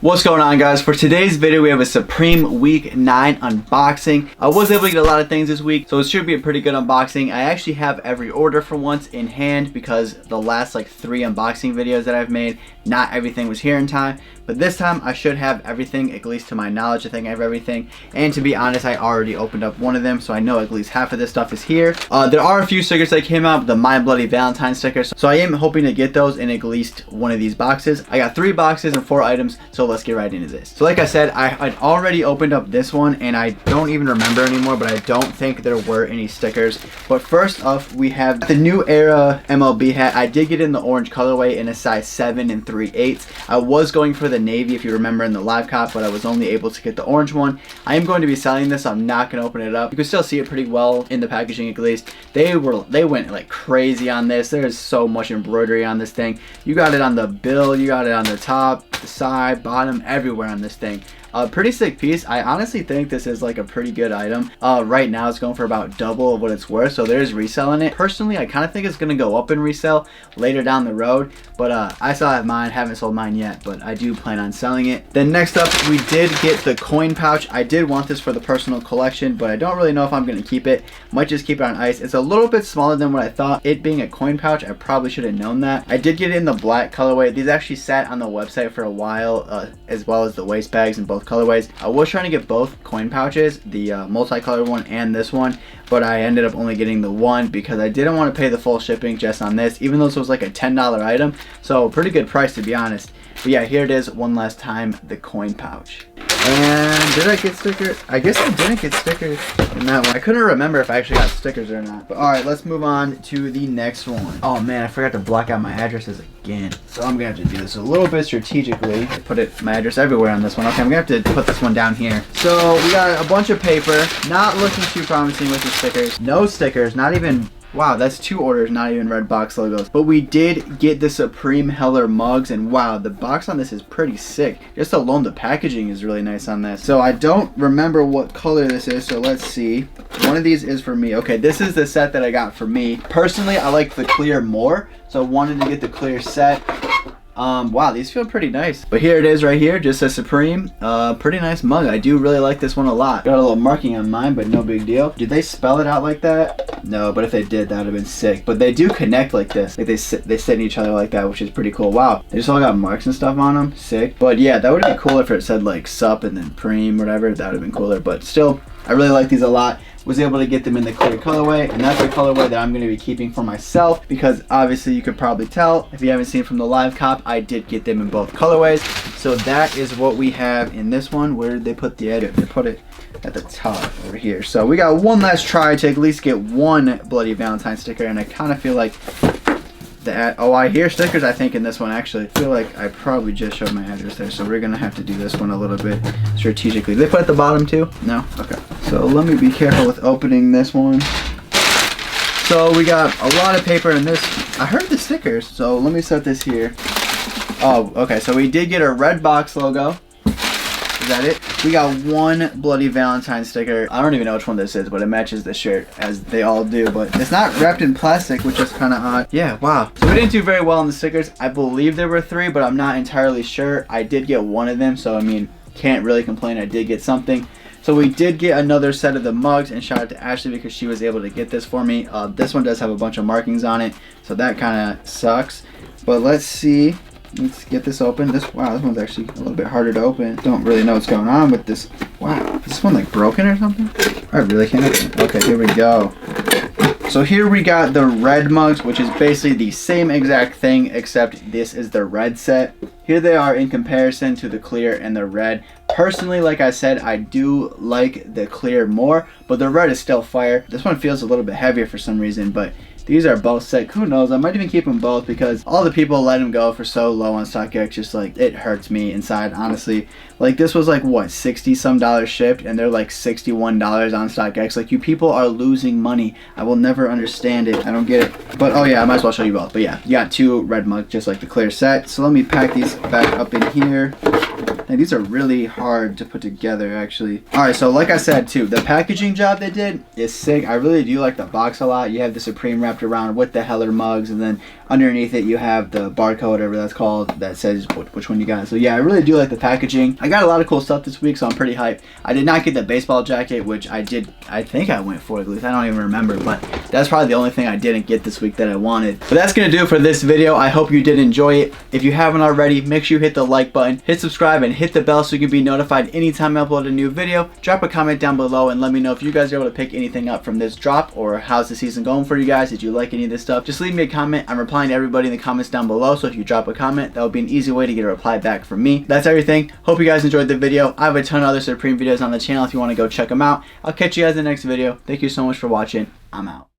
What's going on, guys? For today's video we have a Supreme Week 9 unboxing. I was able to get a lot of things this week, so it should be a pretty good unboxing. I actually have every order for once in hand because the last like 3 unboxing videos that I've made, not everything was here in time. But this time I should have everything, at least to my knowledge. I think I have everything. And to be honest, I already opened up one of them, so I know at least half of this stuff is here. There are a few stickers that came out, the My Bloody Valentine stickers. So I am hoping to get those in at least one of these boxes. I got 3 boxes and 4 items, so let's get right into this. So like I said, I'd already opened up this one and I don't even remember anymore, but I don't think there were any stickers. But first off, we have the New Era MLB hat. I did get in the orange colorway in a size 7 and 3/8. I was going for the navy, if you remember, in the live cop, but I was only able to get the orange one. I am going to be selling this, so I'm not going to open it up. You can still see it pretty well in the packaging, at least. They went like crazy on this. There's so much embroidery on this thing. You got it on the bill, you got it on the top, the side, bottom, everywhere on this thing. Pretty sick piece. I honestly think this is like a pretty good item. Right now it's going for about double of what it's worth, so there's resale in it. Personally, I kind of think it's going to go up in resale later down the road, but I still have mine, haven't sold mine yet, but I do plan on selling it. Then next up, we did get the coin pouch. I did want this for the personal collection, but I don't really know if I'm going to keep it. Might just keep it on ice. It's a little bit smaller than what I thought. It being a coin pouch, I probably should have known that. I did get it in the black colorway. These actually sat on the website for a while, as well as the waist bags in both colorways. I was trying to get both coin pouches, the multicolored one and this one, but I ended up only getting the one because I didn't want to pay the full shipping just on this, even though this was like a $10 item. So pretty good price, to be honest. But yeah, here it is one last time, the coin pouch. And did I get stickers? I guess I didn't get stickers in that one. I couldn't remember if I actually got stickers or not. But alright, let's move on to the next one. Oh man, I forgot to block out my addresses again. So I'm gonna have to do this a little bit strategically. Put my address everywhere on this one. Okay, I'm gonna have to put this one down here. So we got a bunch of paper. Not looking too promising with the stickers. No stickers, not even. Wow, that's 2 orders, not even red box logos. But we did get the Supreme Heller mugs, and wow, the box on this is pretty sick. Just alone, the packaging is really nice on this. So I don't remember what color this is, so let's see. One of these is for me. Okay, this is the set that I got for me. Personally, I like the clear more, so I wanted to get the clear set. Wow, these feel pretty nice. But here it is right here, just a Supreme. Pretty nice mug. I do really like this one a lot. Got a little marking on mine, but no big deal. Did they spell it out like that? No, but if they did, that would have been sick. But they do connect like this. Like they sit in each other like that, which is pretty cool. Wow, they just all got marks and stuff on them. Sick. But yeah, that would have been cooler if it said like Sup and then Preem, whatever. That would have been cooler. But still, I really like these a lot. Was able to get them in the clear colorway, and that's the colorway that I'm going to be keeping for myself, because obviously you could probably tell if you haven't seen from the live cop, I did get them in both colorways. So that is what we have in this one. Where did they put the edit? They put it at the top over here. So we got one last try to at least get one Bloody Valentine sticker, and I kind of feel like that. Oh, I hear stickers, I think, in this one. Actually, I feel like I probably just showed my address there, so we're gonna have to do this one a little bit strategically. Did they put at the bottom too? No? Okay. So let me be careful with opening this one. So we got a lot of paper in this. I heard the stickers, so let me set this here. Oh, okay, so we did get a red box logo. Is that it? We got one Bloody Valentine sticker. I don't even know which one this is, but it matches the shirt, as they all do. But it's not wrapped in plastic, which is kind of odd. Yeah, wow. So we didn't do very well on the stickers. I believe there were 3, but I'm not entirely sure. I did get one of them, so I mean, can't really complain. I did get something. So we did get another set of the mugs, and shout out to Ashley because she was able to get this for me. This one does have a bunch of markings on it, so that kind of sucks. But let's see. Let's get this open. Wow, this one's actually a little bit harder to open. Don't really know what's going on with this. Wow, is this one like broken or something? I really can't open it. Okay, here we go. So here we got the red mugs, which is basically the same exact thing, except this is the red set. Here they are in comparison to the clear and the red. Personally, like I said, I do like the clear more, but the red is still fire. This one feels a little bit heavier for some reason, but these are both sick. Who knows? I might even keep them both because all the people let them go for so low on StockX. Just like, it hurts me inside, honestly. Like, this was like, what, $60 some shipped, and they're like $61 on StockX. Like, you people are losing money. I will never understand it. I don't get it. But, oh yeah, I might as well show you both. But yeah, you got 2 red mugs, just like the clear set. So let me pack these back up in here. And these are really hard to put together, actually. All right, so like I said too, the packaging job they did is sick. I really do like the box a lot. You have the Supreme wrapped around with the Heller mugs, and then underneath it you have the barcode, whatever that's called, that says which one you got. So yeah, I really do like the packaging. I got a lot of cool stuff this week, so I'm pretty hyped. I did not get the baseball jacket, which I think I went for at least. I don't even remember, but that's probably the only thing I didn't get this week that I wanted. But that's gonna do it for this video. I hope you did enjoy it. If you haven't already, make sure you hit the like button, hit subscribe, and hit the bell so you can be notified anytime I upload a new video. Drop a comment down below and let me know if you guys are able to pick anything up from this drop, or how's the season going for you guys. Did you like any of this stuff? Just leave me a comment. I'm replying to everybody in the comments down below, so if you drop a comment, that would be an easy way to get a reply back from me. That's everything. Hope you guys enjoyed the video. I have a ton of other Supreme videos on the channel if you want to go check them out. I'll catch you guys in the next video. Thank you so much for watching. I'm out.